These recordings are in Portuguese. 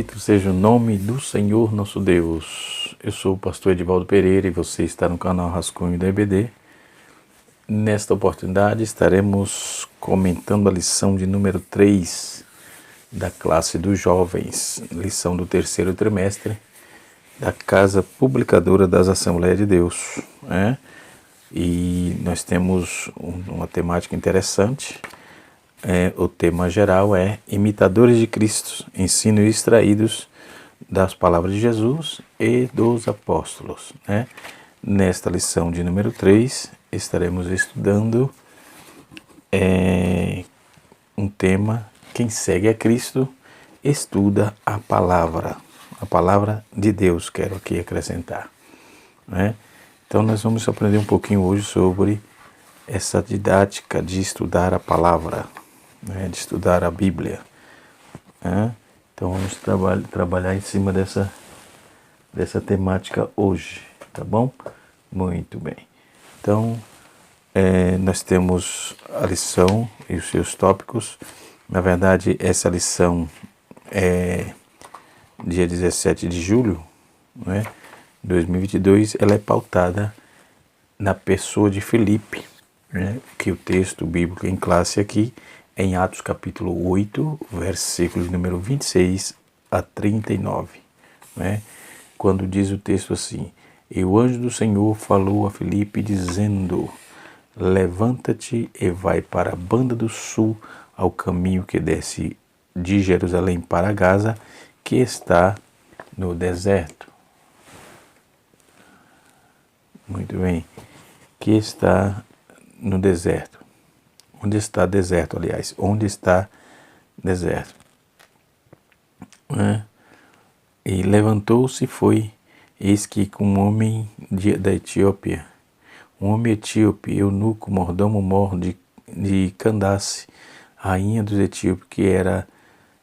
Bendito seja o nome do Senhor nosso Deus. Eu sou o pastor Edivaldo Pereira e você está no canal Rascunho da EBD. Nesta oportunidade estaremos comentando a lição de número 3 da classe dos jovens, lição do terceiro trimestre da Casa Publicadora das Assembleias de Deus, né? E nós temos uma temática interessante. O tema geral é Imitadores de Cristo, ensinos extraídos das palavras de Jesus e dos apóstolos, né? Nesta lição de número 3, estaremos estudando um tema: quem segue a Cristo estuda a palavra de Deus, quero aqui acrescentar, né? Então nós vamos aprender um pouquinho hoje sobre essa didática de estudar a palavra, né, de estudar a Bíblia, né? Então vamos trabalhar em cima dessa temática hoje, tá bom? Muito bem. Então nós temos a lição e os seus tópicos. Na verdade, essa lição é dia 17 de julho, né, 2022, ela é pautada na pessoa de Filipe, né, que o texto bíblico em classe aqui é em Atos capítulo 8, versículos número 26 a 39, né, quando diz o texto assim: E o anjo do Senhor falou a Filipe dizendo: Levanta-te e vai para a banda do sul, ao caminho que desce de Jerusalém para Gaza, que está no deserto. Muito bem. Que está no deserto. Onde está deserto, aliás? Onde está deserto? E levantou-se e foi, eis que com um homem da Etiópia, um homem etíope, eunuco, mordomo-mor de Candace, rainha dos etíopes, que era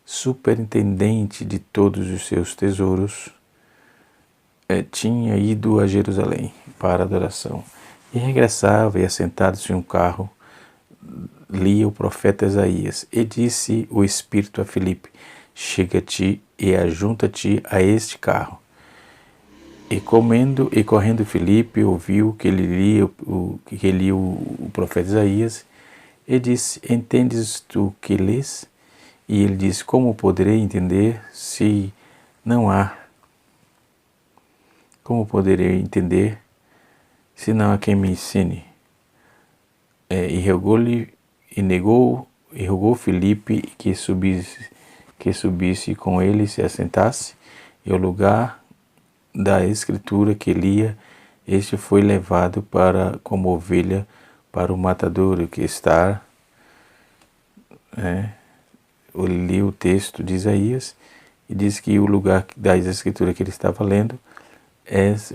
superintendente de todos os seus tesouros, tinha ido a Jerusalém para adoração. E regressava e, assentado-se em um carro, lia o profeta Isaías. E disse o Espírito a Filipe: Chega-te e ajunta-te a este carro. E correndo Filipe ouviu que ele lia o profeta Isaías, e disse: Entendes tu que lês? E ele disse: Como poderei entender se não há? Como poderei entender se não há quem me ensine? E rogou Filipe que subisse com ele e se assentasse, e ao lugar da escritura que lia, este foi levado como ovelha para o matadouro que está. Ele lia o texto de Isaías e diz que o lugar da escritura que ele estava lendo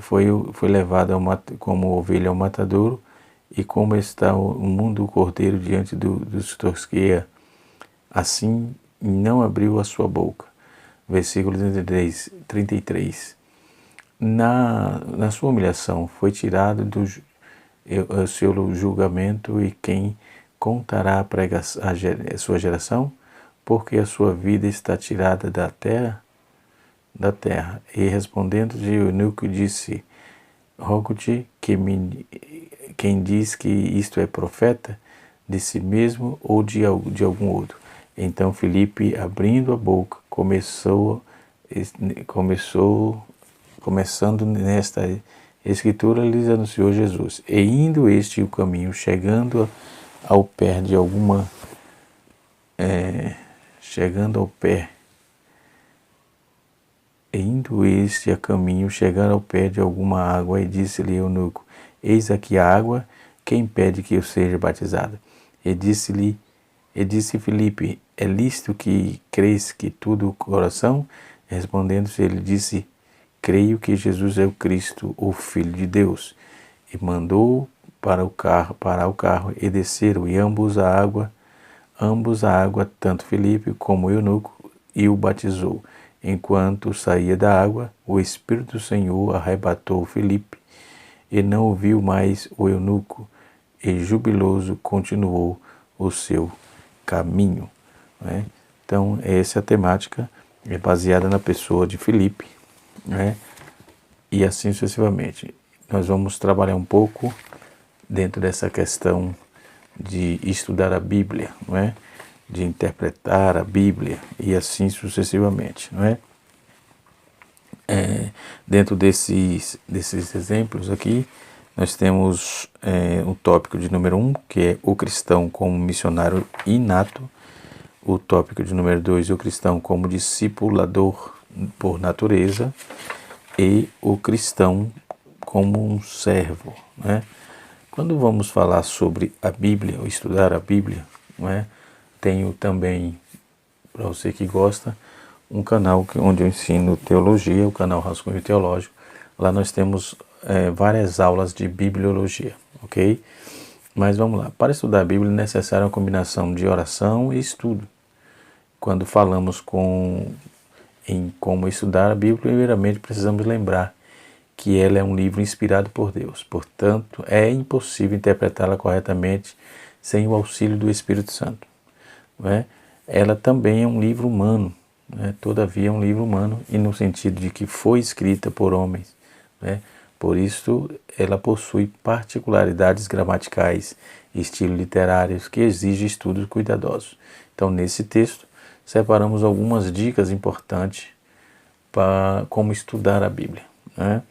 foi levado como ovelha ao matadouro, e como está o mundo o cordeiro diante dos que tosqueia, assim não abriu a sua boca. Versículo 33. Na sua humilhação foi tirado o seu julgamento, e quem contará a sua geração? Porque a sua vida está tirada da terra. E respondendo-lhe o eunuco disse: Rogo-te quem diz que isto é profeta, de si mesmo ou de algum outro. Então Filipe, abrindo a boca, começando nesta escritura, lhes anunciou Jesus. E indo este o caminho, chegando ao pé de alguma água, e disse-lhe eunuco: Eis aqui a água, quem pede que eu seja batizado? E disse Filipe: É lícito que crês que tudo o coração? Respondendo-se, ele disse: Creio que Jesus é o Cristo, o Filho de Deus. E mandou parar o carro, e desceram, e ambos a água, tanto Filipe como o eunuco, e o batizou. Enquanto saía da água, o Espírito do Senhor arrebatou Filipe, e não ouviu mais o eunuco, e jubiloso continuou o seu caminho, né? Então, essa é a temática é baseada na pessoa de Filipe, né? E assim sucessivamente. Nós vamos trabalhar um pouco dentro dessa questão de estudar a Bíblia, não é? De interpretar a Bíblia e assim sucessivamente, não é? Dentro desses exemplos aqui, nós temos o tópico de número 1, que é o cristão como missionário inato, o tópico de número 2, o cristão como discipulador por natureza, e o cristão como um servo, né? Quando vamos falar sobre a Bíblia, ou estudar a Bíblia, não é? Tenho também, para você que gosta, um canal onde eu ensino teologia, o canal Rascunho Teológico. Lá nós temos várias aulas de bibliologia, ok? Mas vamos lá. Para estudar a Bíblia é necessária uma combinação de oração e estudo. Quando falamos em como estudar a Bíblia, primeiramente precisamos lembrar que ela é um livro inspirado por Deus. Portanto, é impossível interpretá-la corretamente sem o auxílio do Espírito Santo, não é? Ela também é um livro humano, né? Todavia é um livro humano, e no sentido de que foi escrita por homens, né? Por isso, ela possui particularidades gramaticais e estilos literários que exigem estudos cuidadosos. Então, nesse texto, separamos algumas dicas importantes para como estudar a Bíblia, né?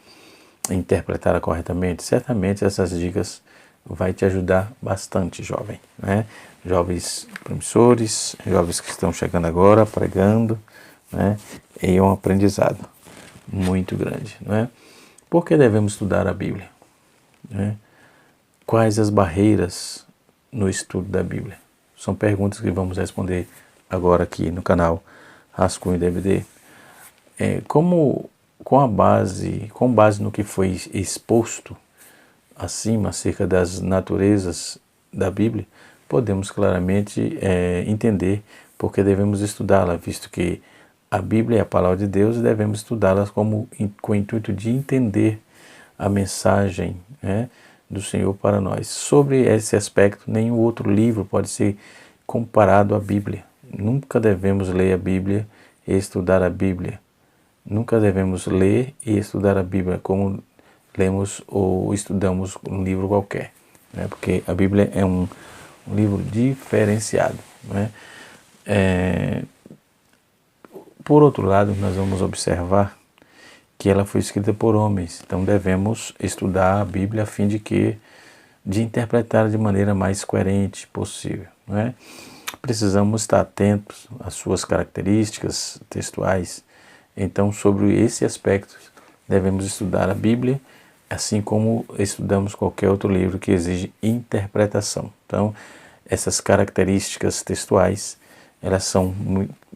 Interpretá-la corretamente. Certamente essas dicas vai te ajudar bastante, jovem, né? Jovens promissores, jovens que estão chegando agora, pregando, né? É um aprendizado muito grande, né? Por que devemos estudar a Bíblia, né? Quais as barreiras no estudo da Bíblia? São perguntas que vamos responder agora aqui no canal Rascunho DVD. Com base no que foi exposto acima acerca das naturezas da Bíblia, podemos claramente entender por que devemos estudá-la, visto que a Bíblia é a palavra de Deus e devemos estudá-la com o intuito de entender a mensagem, né, do Senhor para nós. Sobre esse aspecto, nenhum outro livro pode ser comparado à Bíblia. Nunca devemos ler a Bíblia e estudar a Bíblia. Nunca devemos ler e estudar a Bíblia como lemos ou estudamos um livro qualquer, né? Porque a Bíblia é um livro diferenciado, né? Por outro lado, nós vamos observar que ela foi escrita por homens, então devemos estudar a Bíblia a fim de interpretar de maneira mais coerente possível, né? Precisamos estar atentos às suas características textuais. Então, sobre esse aspecto, devemos estudar a Bíblia, assim como estudamos qualquer outro livro que exige interpretação. Então, essas características textuais, elas são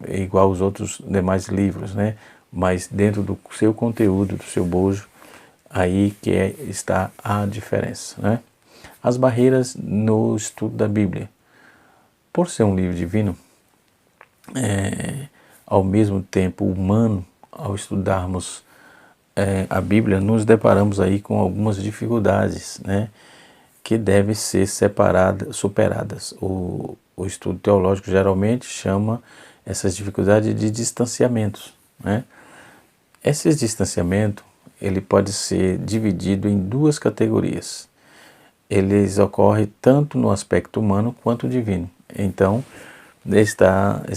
igual aos outros demais livros, né? Mas dentro do seu conteúdo, do seu bojo, aí que está a diferença, né? As barreiras no estudo da Bíblia. Por ser um livro divino, ao mesmo tempo humano, ao estudarmos a Bíblia, nos deparamos aí com algumas dificuldades, né, que devem ser superadas. O estudo teológico geralmente chama essas dificuldades de distanciamentos, né? Esse distanciamento, ele pode ser dividido em duas categorias. Eles ocorrem tanto no aspecto humano quanto divino. Então,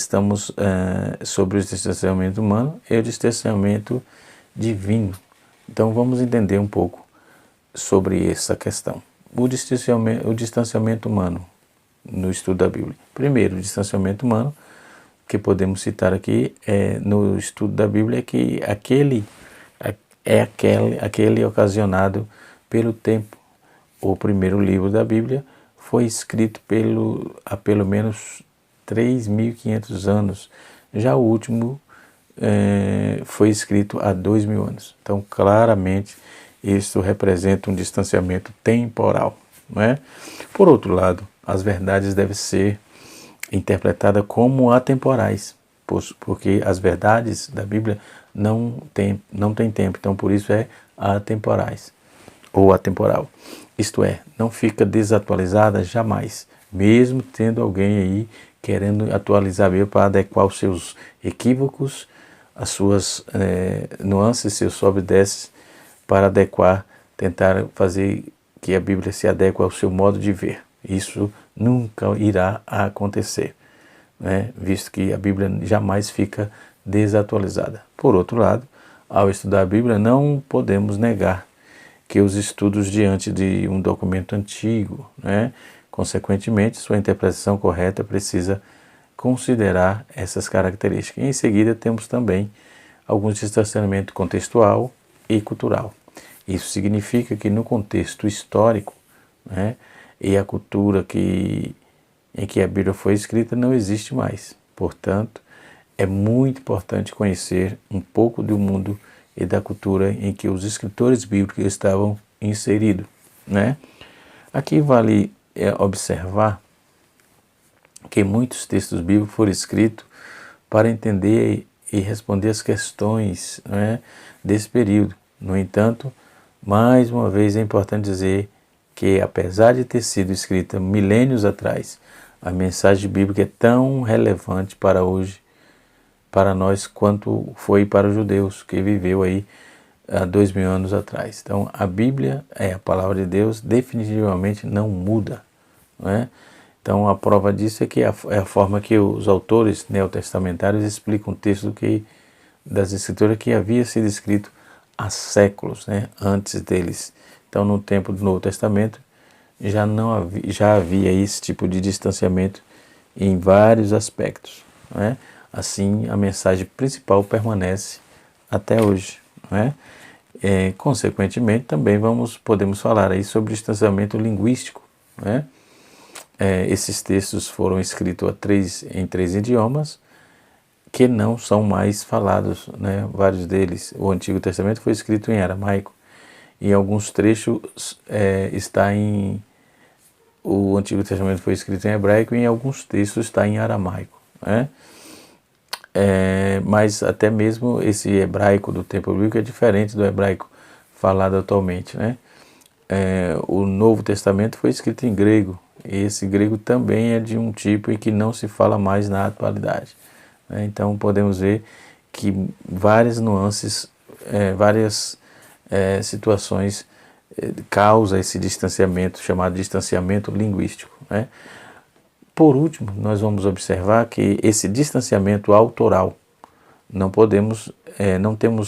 estamos sobre o distanciamento humano e o distanciamento divino. Então vamos entender um pouco sobre essa questão. O distanciamento humano no estudo da Bíblia. Primeiro, o distanciamento humano, que podemos citar aqui no estudo da Bíblia, que aquele ocasionado pelo tempo. O primeiro livro da Bíblia foi escrito há pelo menos 3.500 anos. Já o último foi escrito há 2.000 anos. Então, claramente, isso representa um distanciamento temporal, não é? Por outro lado, as verdades devem ser interpretadas como atemporais, porque as verdades da Bíblia não tem tempo. Então, por isso é atemporais ou atemporal. Isto é, não fica desatualizada jamais, mesmo tendo alguém aí querendo atualizar a Bíblia para adequar os seus equívocos as suas nuances, seus sobe e desce, para adequar, tentar fazer que a Bíblia se adeque ao seu modo de ver. Isso nunca irá acontecer, né? Visto que a Bíblia jamais fica desatualizada. Por outro lado, ao estudar a Bíblia, não podemos negar que os estudos diante de um documento antigo, né, consequentemente, sua interpretação correta precisa considerar essas características. Em seguida, temos também alguns distanciamento contextual e cultural. Isso significa que no contexto histórico, né, e a cultura em que a Bíblia foi escrita não existe mais. Portanto, é muito importante conhecer um pouco do mundo e da cultura em que os escritores bíblicos estavam inseridos, né? Aqui vale observar que muitos textos bíblicos foram escritos para entender e responder as questões, né, desse período. No entanto, mais uma vez é importante dizer que, apesar de ter sido escrita milênios atrás, a mensagem bíblica é tão relevante para hoje, para nós, quanto foi para os judeus, que viveu aí há 2000 anos atrás. Então, a Bíblia é a palavra de Deus, definitivamente não muda, não é? Então, a prova disso é que é a forma que os autores neotestamentários explicam o texto das Escrituras que havia sido escrito há séculos, né, antes deles. Então, no tempo do Novo Testamento, já havia esse tipo de distanciamento em vários aspectos, né? Assim, a mensagem principal permanece até hoje, né? Consequentemente, também podemos falar aí sobre distanciamento linguístico, né? Esses textos foram escritos em três idiomas que não são mais falados, né? Vários deles. O Antigo Testamento foi escrito em aramaico. Em alguns trechos o Antigo Testamento foi escrito em hebraico e em alguns textos está em aramaico, né? Mas até mesmo esse hebraico do tempo bíblico é diferente do hebraico falado atualmente, né? O Novo Testamento foi escrito em grego, e esse grego também é de um tipo em que não se fala mais na atualidade, né? Então podemos ver que várias nuances, várias situações causa esse distanciamento, chamado distanciamento linguístico, né? Por último, nós vamos observar que esse distanciamento autoral não temos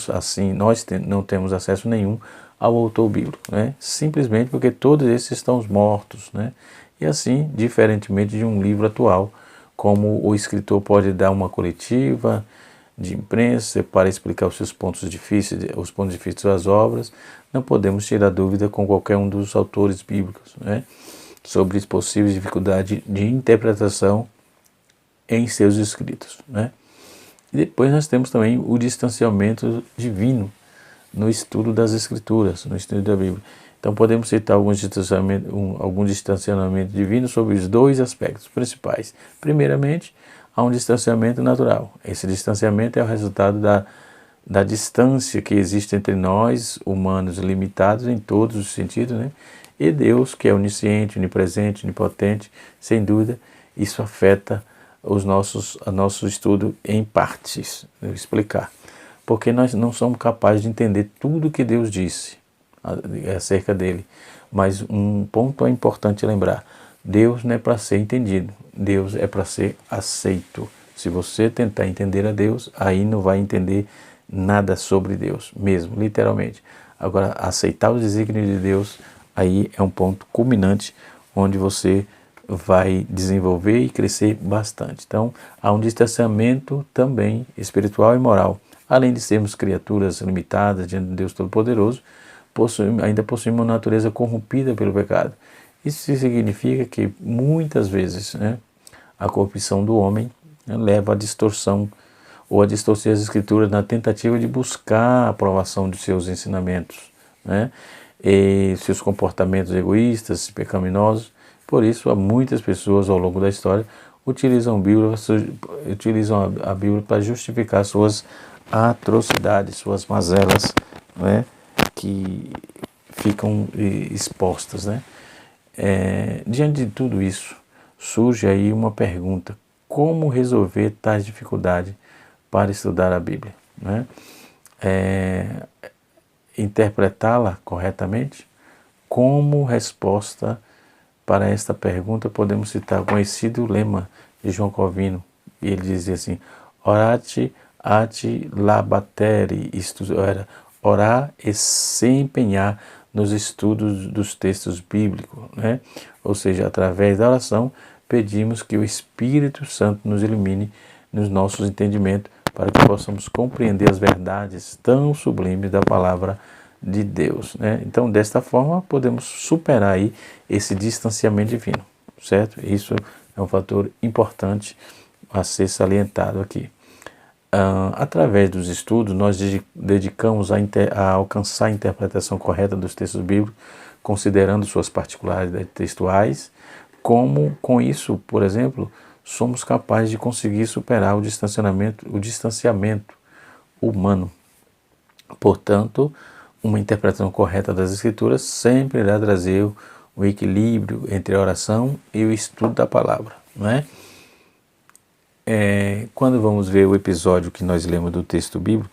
assim, não temos acesso nenhum ao autor bíblico, né? Simplesmente porque todos esses estão mortos, né? E assim, diferentemente de um livro atual, como o escritor pode dar uma coletiva de imprensa para explicar os pontos difíceis de suas obras, não podemos tirar dúvida com qualquer um dos autores bíblicos, né, sobre as possíveis dificuldades de interpretação em seus escritos, né? E depois nós temos também o distanciamento divino no estudo das Escrituras, no estudo da Bíblia. Então podemos citar algum distanciamento divino sobre os dois aspectos principais. Primeiramente, há um distanciamento natural. Esse distanciamento é o resultado da distância que existe entre nós, humanos limitados em todos os sentidos, né? E Deus, que é onisciente, onipresente, onipotente, sem dúvida, isso afeta o nosso estudo em partes. Eu vou explicar. Porque nós não somos capazes de entender tudo que Deus disse acerca dele. Mas um ponto é importante lembrar: Deus não é para ser entendido, Deus é para ser aceito. Se você tentar entender a Deus, aí não vai entender nada sobre Deus, mesmo, literalmente. Agora, aceitar os desígnios de Deus, aí é um ponto culminante onde você vai desenvolver e crescer bastante. Então, há um distanciamento também espiritual e moral. Além de sermos criaturas limitadas diante de Deus Todo-Poderoso, ainda possuímos uma natureza corrompida pelo pecado. Isso significa que muitas vezes, né, a corrupção do homem, né, leva à distorção ou a distorcer as Escrituras na tentativa de buscar a aprovação de seus ensinamentos, né, e seus comportamentos egoístas, pecaminosos. Por isso, há muitas pessoas ao longo da história utilizam a Bíblia para justificar suas atrocidades, suas mazelas, né, que ficam expostas, né? Diante de tudo isso, surge aí uma pergunta: como resolver tais dificuldades para estudar a Bíblia? né? Interpretá-la corretamente. Como resposta para esta pergunta, podemos citar o conhecido lema de João Calvino. E ele dizia assim: orate ad labatere, isto era, orar e se empenhar nos estudos dos textos bíblicos, né? Ou seja, através da oração, pedimos que o Espírito Santo nos ilumine nos nossos entendimentos para que possamos compreender as verdades tão sublimes da palavra de Deus, né? Então, desta forma, podemos superar aí esse distanciamento divino, certo? Isso é um fator importante a ser salientado aqui. Através dos estudos, nós dedicamos a alcançar a interpretação correta dos textos bíblicos, considerando suas particularidades textuais, como com isso, por exemplo, somos capazes de conseguir superar o distanciamento humano. Portanto, uma interpretação correta das Escrituras sempre irá trazer o equilíbrio entre a oração e o estudo da palavra, não é? Quando vamos ver o episódio que nós lemos do texto bíblico,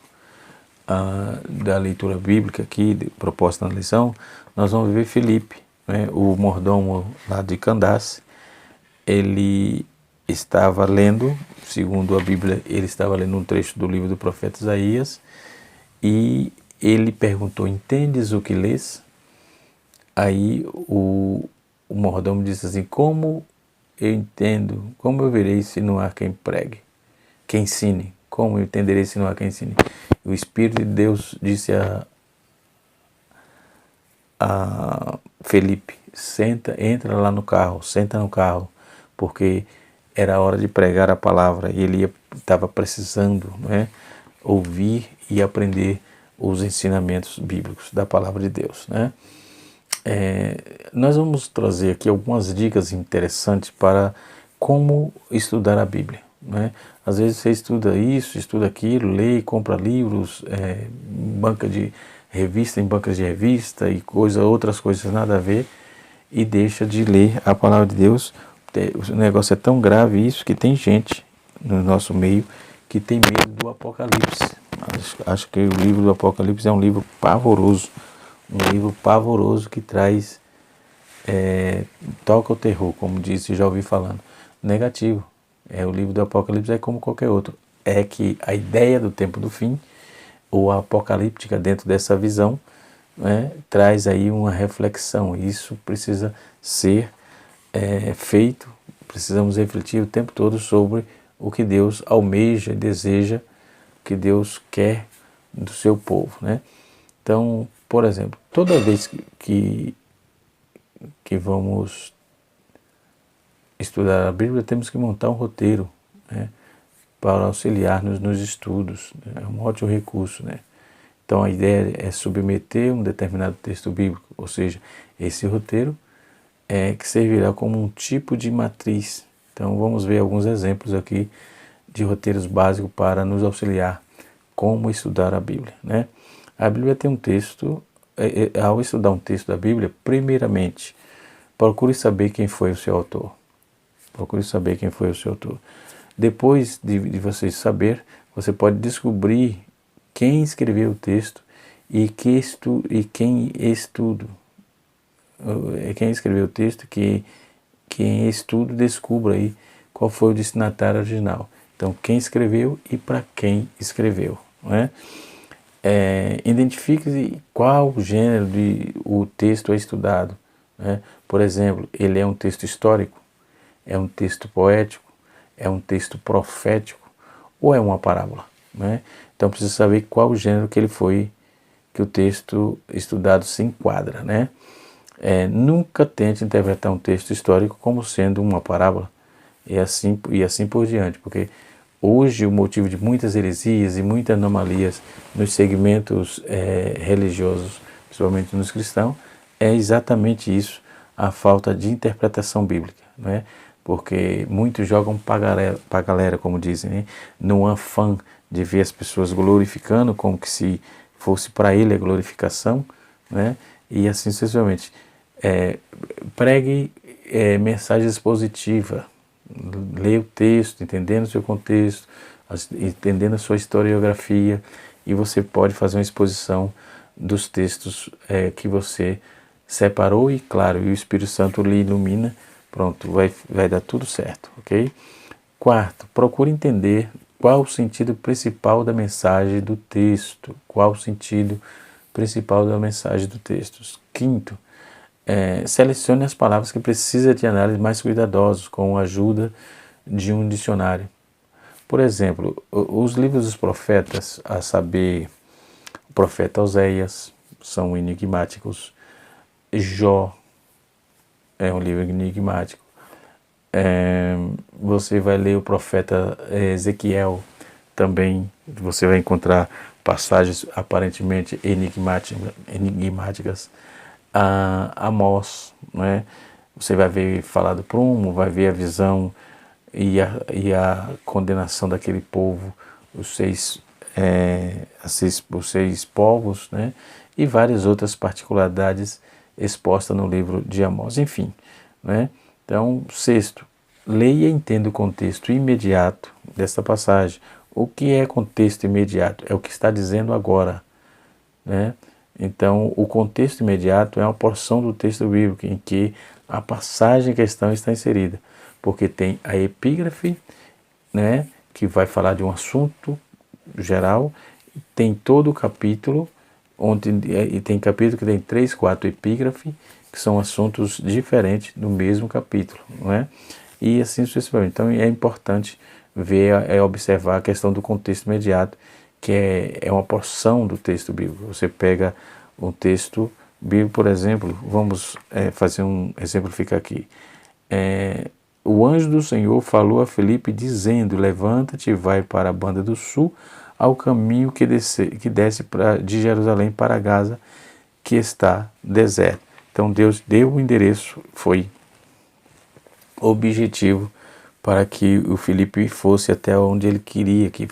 da leitura bíblica aqui, proposta na lição, nós vamos ver Filipe, né, o mordomo lá de Candace. Ele estava lendo, segundo a Bíblia, ele estava lendo um trecho do livro do profeta Isaías, e ele perguntou: entendes o que lês? Aí o mordomo disse assim: como eu entendo, como eu verei se não há quem pregue, quem ensine? Como eu entenderei se não há quem ensine? O Espírito de Deus disse a Felipe: entra lá no carro, senta no carro, porque era hora de pregar a palavra e ele estava precisando, né, ouvir e aprender os ensinamentos bíblicos da palavra de Deus, né? Nós vamos trazer aqui algumas dicas interessantes para como estudar a Bíblia, né? Às vezes você estuda isso, estuda aquilo, lê, compra livros, banca de revista em bancas de revista e outras coisas nada a ver, e deixa de ler a palavra de Deus. O negócio é tão grave isso que tem gente no nosso meio que tem medo do Apocalipse. Acho que o livro do Apocalipse é um livro pavoroso, que traz, toca o terror, como disse, já ouvi falando. Negativo. O livro do Apocalipse é como qualquer outro. É que a ideia do tempo do fim, ou a apocalíptica dentro dessa visão, né, traz aí uma reflexão. Isso precisa ser feito, precisamos refletir o tempo todo sobre o que Deus almeja, deseja, o que Deus quer do seu povo, né? Então, por exemplo, toda vez que vamos estudar a Bíblia, temos que montar um roteiro, né, para auxiliar-nos nos estudos. É um ótimo recurso, né? Então, a ideia é submeter um determinado texto bíblico, ou seja, esse roteiro que servirá como um tipo de matriz. Então, vamos ver alguns exemplos aqui de roteiros básicos para nos auxiliar como estudar a Bíblia, né? A Bíblia tem um texto. Ao estudar um texto da Bíblia, primeiramente, procure saber quem foi o seu autor. Procure saber quem foi o seu autor. Depois de você saber, você pode descobrir quem escreveu o texto e quem escreveu o texto, quem estuda, descubra aí qual foi o destinatário original. Então, quem escreveu e para quem escreveu, não é? Identifique qual gênero o texto é estudado, né? Por exemplo, ele é um texto histórico, é um texto poético, é um texto profético ou é uma parábola, né? Então precisa saber qual o gênero que o texto estudado se enquadra, né? Nunca tente interpretar um texto histórico como sendo uma parábola e assim por diante, porque hoje o motivo de muitas heresias e muitas anomalias nos segmentos religiosos, principalmente nos cristãos, é exatamente isso, a falta de interpretação bíblica, né? Porque muitos jogam para a galera, como dizem, né? No afã de ver as pessoas glorificando, como que se fosse para ele a glorificação, né? E assim sucessivamente. Pregue mensagem expositiva, leia o texto, entendendo o seu contexto, entendendo a sua historiografia, e você pode fazer uma exposição dos textos que você separou e, claro, e o Espírito Santo lhe ilumina, pronto, vai dar tudo certo, ok? Quarto, procure entender qual o sentido principal da mensagem do texto. Qual o sentido principal da mensagem do texto. Quinto, selecione as palavras que precisa de análise mais cuidadosos, com a ajuda de um dicionário. Por exemplo, os livros dos profetas, a saber, o profeta Oséias, são enigmáticos. Jó é um livro enigmático. Você vai ler o profeta Ezequiel, também você vai encontrar passagens aparentemente enigmáticas. Amós, né? Você vai ver falar do prumo, vai ver a visão e a condenação daquele povo, os seis povos, né? E várias outras particularidades expostas no livro de Amós, enfim, né? Então, sexto, leia e entenda o contexto imediato desta passagem. O que é contexto imediato? É o que está dizendo agora, né? Então, o contexto imediato é uma porção do texto bíblico em que a passagem em questão está inserida, porque tem a epígrafe, né, que vai falar de um assunto geral, tem todo o capítulo, e tem capítulo que tem 3, 4 epígrafes, que são assuntos diferentes no mesmo capítulo, não é? E assim sucessivamente. Então é importante ver, observar a questão do contexto imediato, que é uma porção do texto bíblico. Você pega um texto bíblico, por exemplo, vamos fazer exemplificar aqui. O anjo do Senhor falou a Filipe dizendo: levanta-te e vai para a banda do sul, ao caminho que desce de Jerusalém para Gaza, que está deserto. Então Deus deu o endereço, foi objetivo para que o Filipe fosse até onde ele queria que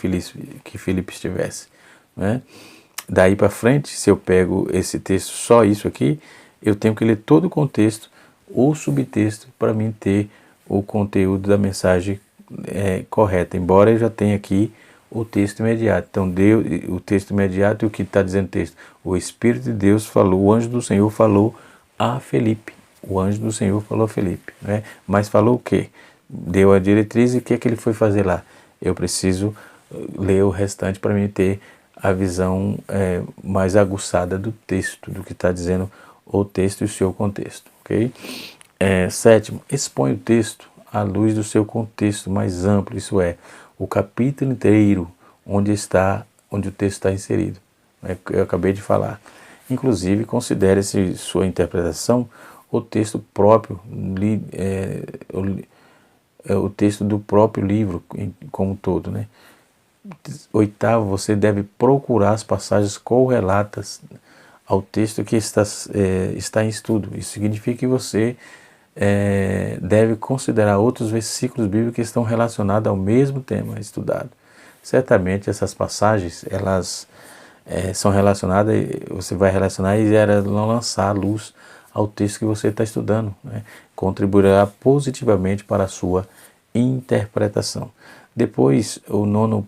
Filipe estivesse, né? Daí para frente, se eu pego esse texto, só isso aqui, eu tenho que ler todo o contexto ou subtexto para mim ter o conteúdo da mensagem correta, embora eu já tenha aqui o texto imediato. Então, o texto imediato e o que está dizendo o texto. O Espírito de Deus falou, o anjo do Senhor falou a Filipe. O anjo do Senhor falou a Filipe, né? Mas falou o quê? Deu a diretriz e o que é que ele foi fazer lá? Eu preciso ler o restante para mim ter a visão mais aguçada do texto, do que está dizendo o texto e o seu contexto, ok? Sétimo, expõe o texto à luz do seu contexto mais amplo, isso é, o capítulo inteiro onde o texto está inserido. Eu acabei de falar. Inclusive, considere sua interpretação o texto próprio, o texto do próprio livro como um todo, né? Oitavo, você deve procurar as passagens correlatas ao texto que está em estudo. Isso significa que você deve considerar outros versículos bíblicos que estão relacionados ao mesmo tema estudado. Certamente essas passagens, elas são relacionadas, você vai relacionar e elas vão lançar a luz ao texto que você está estudando, né? Contribuirá positivamente para a sua interpretação. Depois, o nono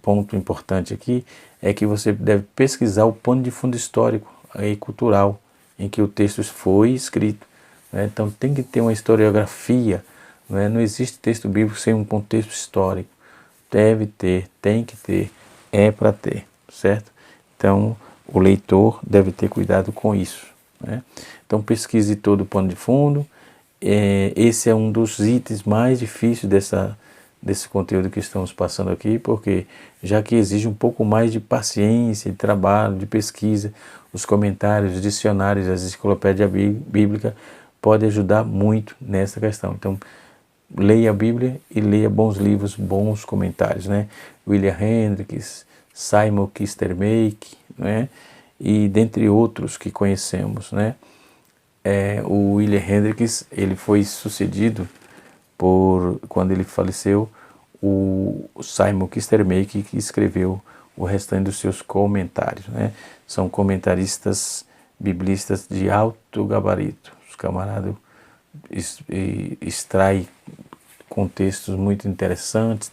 ponto importante aqui é que você deve pesquisar o pano de fundo histórico e cultural em que o texto foi escrito, né? Então tem que ter uma historiografia, né? Não existe texto bíblico sem um contexto histórico. Deve ter, tem que ter, é para ter, certo? Então o leitor deve ter cuidado com isso, né? Então pesquise todo o pano de fundo. Esse é um dos itens mais difíceis desse conteúdo que estamos passando aqui, porque já que exige um pouco mais de paciência, de trabalho, de pesquisa, os comentários, os dicionários, as enciclopédias bíblicas podem ajudar muito nessa questão. Então, leia a Bíblia e leia bons livros, bons comentários, né? William Hendricks, Simon Kistemaker, né? E dentre outros que conhecemos, né? O William Hendricks, ele foi sucedido quando ele faleceu, o Simon Kistemaker, que escreveu o restante dos seus comentários, né? São comentaristas biblistas de alto gabarito. Os camaradas extraem com textos muito interessantes,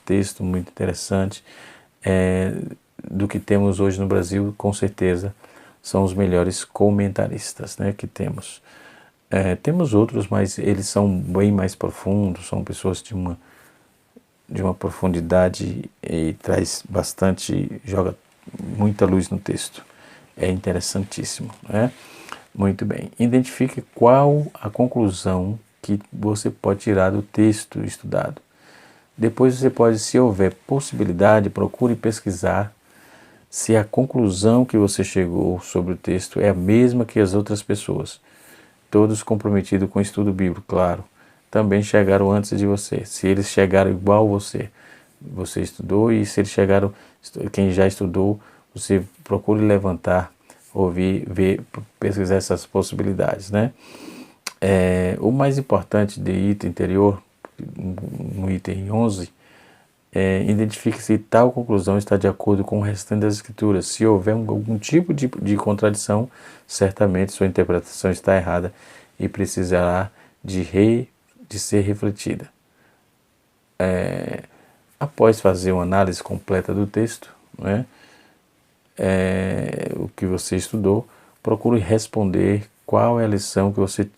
do que temos hoje no Brasil, com certeza, são os melhores comentaristas, né, que temos. Temos outros, mas eles são bem mais profundos, são pessoas de uma profundidade e joga muita luz no texto. É interessantíssimo, né? Muito bem. Identifique qual a conclusão que você pode tirar do texto estudado. Depois você pode, se houver possibilidade, procure pesquisar se a conclusão que você chegou sobre o texto é a mesma que as outras pessoas. Todos comprometidos com o estudo bíblico, claro. Também chegaram antes de você. Se eles chegaram igual você estudou, e se eles chegaram, quem já estudou, você procure levantar, ouvir, ver, pesquisar essas possibilidades, né? O mais importante de item interior, no item 11, identifique se tal conclusão está de acordo com o restante das escrituras. Se houver algum tipo de contradição, certamente sua interpretação está errada e precisará de ser refletida. Após fazer uma análise completa do texto, né, o que você estudou, procure responder qual é a lição que você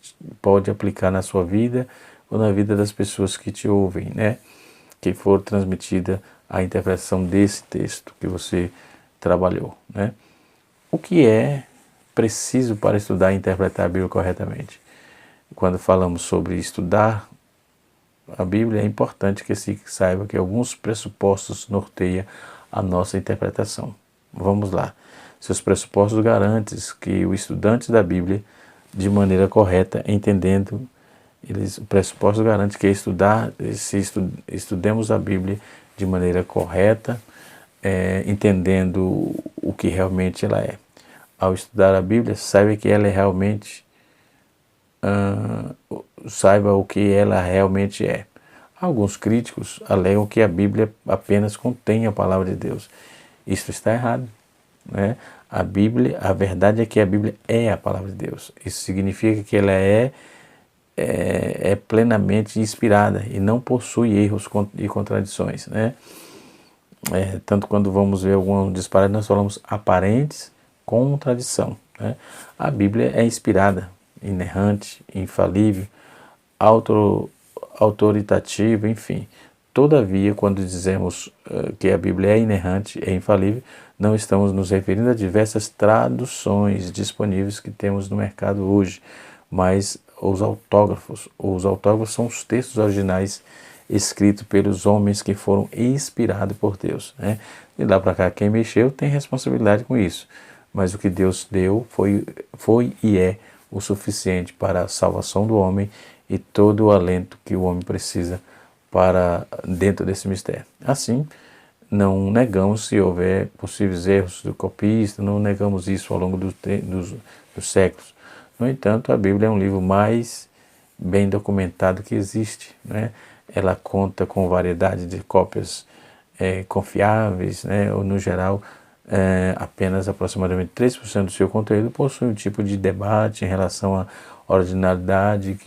pode aplicar na sua vida ou na vida das pessoas que te ouvem, né, que for transmitida a interpretação desse texto que você trabalhou, né. O que é preciso para estudar e interpretar a Bíblia corretamente? Quando falamos sobre estudar a Bíblia, é importante que se saiba que alguns pressupostos norteiam a nossa interpretação. Vamos lá. Seus pressupostos garantem que o estudante da Bíblia, de maneira correta, entendendo, o pressuposto garante que estudemos a Bíblia de maneira correta, entendendo o que realmente ela é. Ao estudar a Bíblia, saiba que ela é realmente saiba o que ela realmente é. Alguns críticos alegam que a Bíblia apenas contém a palavra de Deus. Isso está errado, né? A verdade é que a Bíblia é a palavra de Deus. Isso significa que ela é plenamente inspirada e não possui erros e contradições, né? Tanto quando vamos ver algum disparate, nós falamos aparentes contradição, né? A Bíblia é inspirada, inerrante, infalível, autoritativa, enfim. Todavia, quando dizemos que a Bíblia é inerrante, é infalível, não estamos nos referindo a diversas traduções disponíveis que temos no mercado hoje, mas os autógrafos são os textos originais escritos pelos homens que foram inspirados por Deus, né? De lá para cá, quem mexeu tem responsabilidade com isso, mas o que Deus deu foi e é o suficiente para a salvação do homem e todo o alento que o homem precisa para dentro desse mistério. Assim, não negamos se houver possíveis erros do copista, não negamos isso ao longo dos séculos. No entanto, a Bíblia é um livro mais bem documentado que existe, né? Ela conta com variedade de cópias confiáveis, né? Ou, no geral, apenas aproximadamente 3% do seu conteúdo possui um tipo de debate em relação à originalidade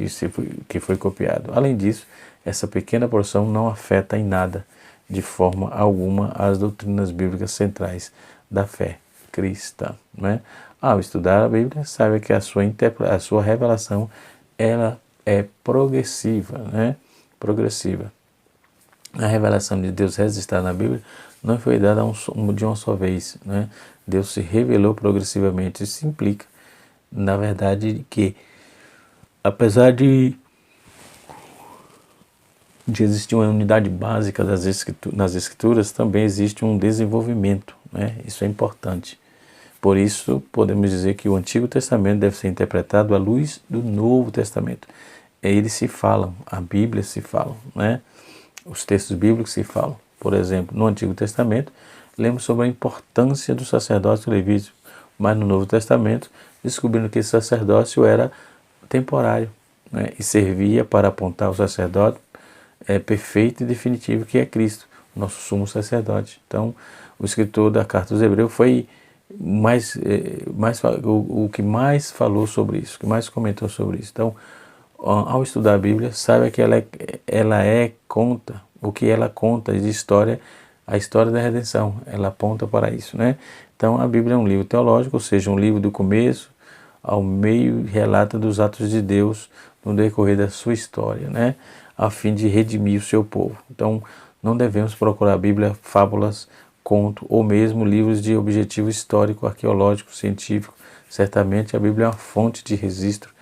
que foi copiado. Além disso, essa pequena porção não afeta em nada, de forma alguma, as doutrinas bíblicas centrais da fé cristã, né? Ao estudar a Bíblia, saiba que a sua revelação ela é progressiva, né? Progressiva. A revelação de Deus registrada na Bíblia não foi dada de uma só vez, né? Deus se revelou progressivamente. Isso implica, na verdade, que apesar de existir uma unidade básica nas escrituras, também existe um desenvolvimento, né? Isso é importante. Por isso, podemos dizer que o Antigo Testamento deve ser interpretado à luz do Novo Testamento. Eles se falam, a Bíblia se fala, né? Os textos bíblicos se falam. Por exemplo, no Antigo Testamento, lemos sobre a importância do sacerdócio levítico, mas no Novo Testamento, descobrindo que esse sacerdócio era temporário, né? E servia para apontar o sacerdote perfeito e definitivo, que é Cristo, nosso sumo sacerdote. Então, o escritor da Carta aos Hebreus foi o que mais falou sobre isso, o que mais comentou sobre isso. Então, ao estudar a Bíblia, saiba que ela é conta, o que ela conta de história, a história da redenção, ela aponta para isso, né? Então a Bíblia é um livro teológico, ou seja, um livro do começo ao meio, relata dos atos de Deus no decorrer da sua história, né? A fim de redimir o seu povo. Então não devemos procurar a Bíblia, fábulas, conto ou mesmo livros de objetivo histórico, arqueológico, científico. Certamente a Bíblia é uma fonte de registro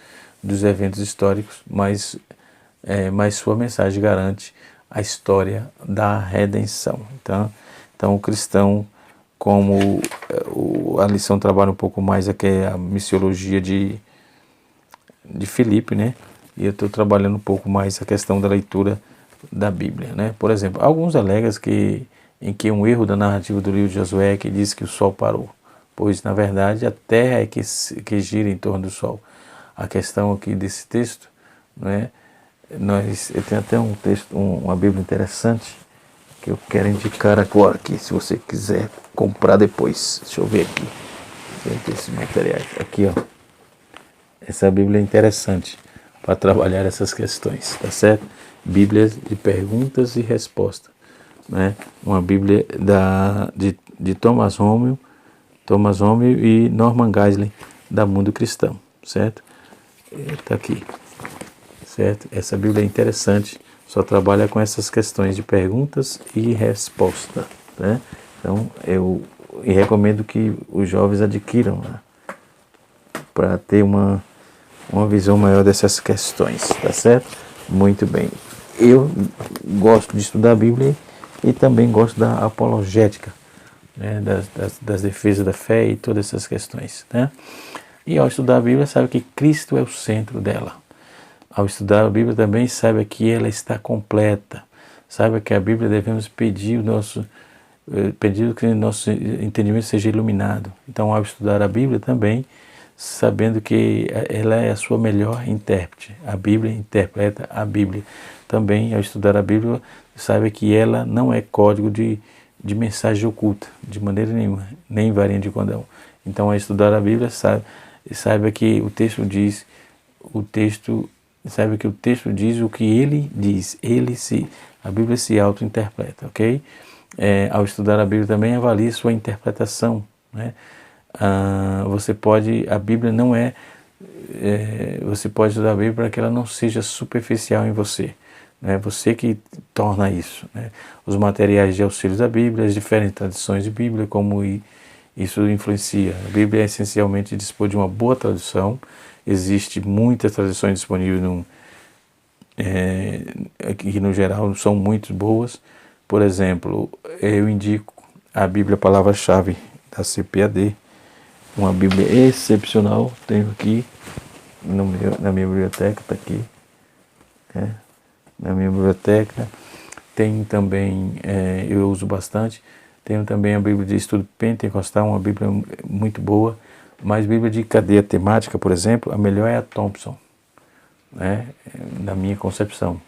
dos eventos históricos, mas sua mensagem garante a história da redenção. Então o cristão, como a lição trabalha um pouco mais aqui a missiologia de Filipe, né? E eu estou trabalhando um pouco mais a questão da leitura da Bíblia, né? Por exemplo, alguns alegam em que um erro da narrativa do livro de Josué que diz que o sol parou, pois na verdade a terra é que gira em torno do sol. A questão aqui desse texto, né? Eu tenho até um texto, uma Bíblia interessante que eu quero indicar agora aqui, se você quiser comprar depois. Deixa eu ver aqui. Tem esses materiais. Aqui, ó. Essa Bíblia é interessante para trabalhar essas questões, tá certo? Bíblia de perguntas e respostas, né? Uma Bíblia de Thomas Romeil e Norman Geisler, da Mundo Cristão, certo? Está aqui, certo? Essa Bíblia é interessante, só trabalha com essas questões de perguntas e resposta, né? Então eu recomendo que os jovens adquiram, né? Para ter uma visão maior dessas questões, tá certo? Muito bem. Eu gosto de estudar a Bíblia e também gosto da apologética, né? Das defesas da fé e todas essas questões, né? E ao estudar a Bíblia, sabe que Cristo é o centro dela. Ao estudar a Bíblia também saiba que ela está completa. Saiba que a Bíblia devemos pedir que o nosso entendimento seja iluminado. Então, ao estudar a Bíblia também, sabendo que ela é a sua melhor intérprete. A Bíblia interpreta a Bíblia. Também, ao estudar a Bíblia, saiba que ela não é código de mensagem oculta, de maneira nenhuma, nem varinha de condão. Então, ao estudar a Bíblia, saiba que o texto diz o que ele diz. A Bíblia se auto-interpreta, ok? Ao estudar a Bíblia também avalie sua interpretação, né? A Bíblia não você pode estudar a Bíblia para que ela não seja superficial em você, né? Você que torna isso, né? Os materiais de auxílio da Bíblia, as diferentes tradições de Bíblia, como isso influencia. A Bíblia é essencialmente dispor de uma boa tradução. Existe muitas traduções disponíveis que no geral são muito boas. Por exemplo, eu indico a Bíblia Palavra-Chave da CPAD, uma Bíblia excepcional. Tenho aqui na minha biblioteca, está aqui, na minha biblioteca. Tem também, eu uso bastante, tenho também a Bíblia de Estudo Pentecostal, uma Bíblia muito boa. Mas Bíblia de cadeia temática, por exemplo, a melhor é a Thompson, né? Na minha concepção,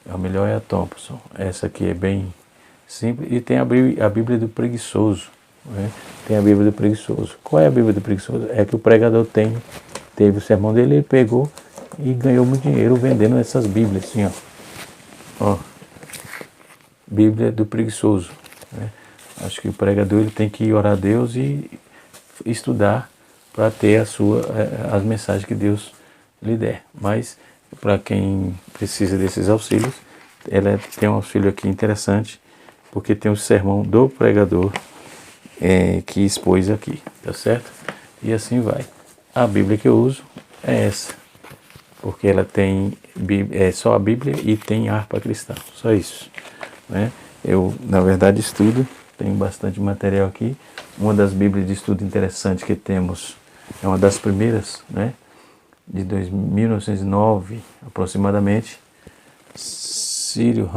a melhor é a Thompson. Essa aqui é bem simples. E tem a Bíblia do Preguiçoso, né? Tem a Bíblia do Preguiçoso. Qual é a Bíblia do Preguiçoso? É que o pregador teve o sermão dele, ele pegou e ganhou muito dinheiro vendendo essas Bíblias, assim, ó. Bíblia do Preguiçoso, né? Acho que o pregador ele tem que orar a Deus e estudar para ter as mensagens que Deus lhe der. Mas para quem precisa desses auxílios, ela tem um auxílio aqui interessante, porque tem o sermão do pregador que expôs aqui, tá certo? E assim vai. A Bíblia que eu uso é essa, porque ela tem só a Bíblia e tem harpa cristã, só isso, né? Eu, na verdade, estudo, tenho bastante material aqui. Uma das Bíblias de estudo interessante que temos é uma das primeiras, né, de 1909 aproximadamente. Círio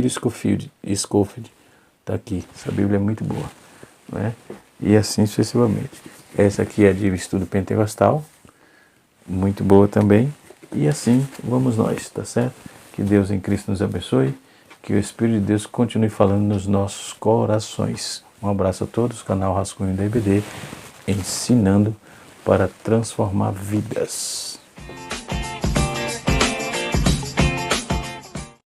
Scofield está aqui. Essa Bíblia é muito boa, né? E assim sucessivamente. Essa aqui é de estudo pentecostal, muito boa também. E assim vamos nós, tá certo? Que Deus em Cristo nos abençoe, que o Espírito de Deus continue falando nos nossos corações. Um abraço a todos, canal Rascunho da IBD, ensinando para transformar vidas.